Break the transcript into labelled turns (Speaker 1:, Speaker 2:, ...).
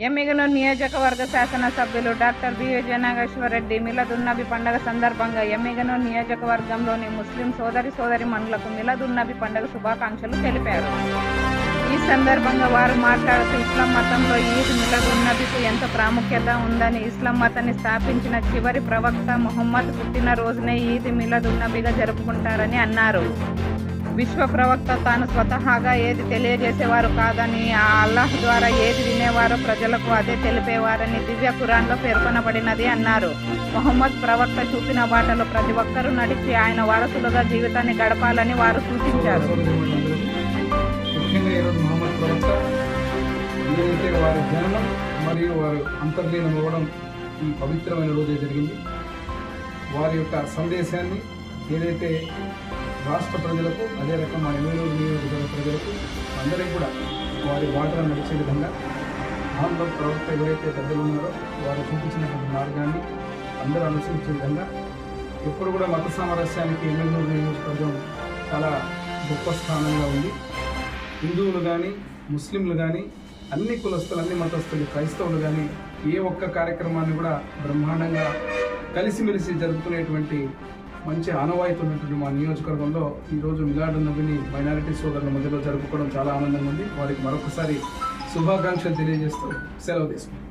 Speaker 1: ఎమ్మిగనూరు నియోజకవర్గ శాసనసభ్యులు doctor B. విజయనాగేశ్వరరెడ్డి Milad-un-Nabi పండుగ సందర్భంగా ఎమ్మిగనూరు నియోజకవర్గంలోని ముస్లిం సోదరీమణులకు మిలాదున్నబి పండుగ శుభాకాంక్షలు తెలిపారు. ఈ సందర్భంగా వారు మాట్లాడుతూ ఇస్లాం మతంలో ఈద్ మిలాదున్నబికు ఎంత ప్రాముఖ్యత ఉందని, ఇస్లాం మతాన్ని స్థాపించిన చివరి ప్రవక్త ముహమ్మద్ పుట్టినరోజునే ఈద్ మిలాదున్నబిగా జరుపుకుంటారని అన్నారు. విశ్వ ప్రవక్త తాను స్వతహాగా ఏది తెలియజేసేవారు కాదని, ఆ అల్లాహ్ ద్వారా ఏది వినేవారో ప్రజలకు అదే తెలిపేవారని దివ్య ఖురాన్లో పేర్కొనబడినది అన్నారు. ముహమ్మద్ ప్రవక్త చూపిన బాటలో ప్రతి ఒక్కరూ నడిచి ఆయన వారసులుగా జీవితాన్ని గడపాలని వారు సూచించారు.
Speaker 2: ముఖ్యంగా ఈరోజు ముహమ్మద్ ప్రవక్త ఏదైతే వారి జననం మరియు వారు అంతర్లీనం అవ్వడం ఈ పవిత్రమైన రోజే జరిగింది. వారి యొక్క సందేశాన్ని ఏదైతే రాష్ట్ర ప్రజలకు, అదే రకం మా ఎమ్మెల్యేలు నియోజకవర్గ ప్రజలకు అందరికీ కూడా వారి బాటలో నడిచే విధంగా మహమ్మద్ ప్రవక్త ఎవరైతే పెద్దలు ఉన్నారో వారు చూపించినటువంటి మార్గాన్ని అందరూ అనుసరించే విధంగా ఎప్పుడు కూడా మత సామరస్యానికి ఎమ్మెల్యేలు నియోజకవర్గం చాలా గొప్ప స్థానంగా ఉంది. హిందువులు కానీ, ముస్లింలు కానీ, అన్ని కులస్తులు, అన్ని మతస్థులు, క్రైస్తవులు కానీ ఏ ఒక్క కార్యక్రమాన్ని కూడా బ్రహ్మాండంగా కలిసిమెలిసి జరుపుకునేటువంటి మంచి ఆనవాయితీ ఉన్నటువంటి మా నియోజకవర్గంలో ఈరోజు మిలాదున్నబిని మైనారిటీ సోదరుల మధ్యలో జరుపుకోవడం చాలా ఆనందంగా ఉంది. వారికి మరొకసారి శుభాకాంక్షలు తెలియజేస్తూ సెలవు తీసుకుంటాం.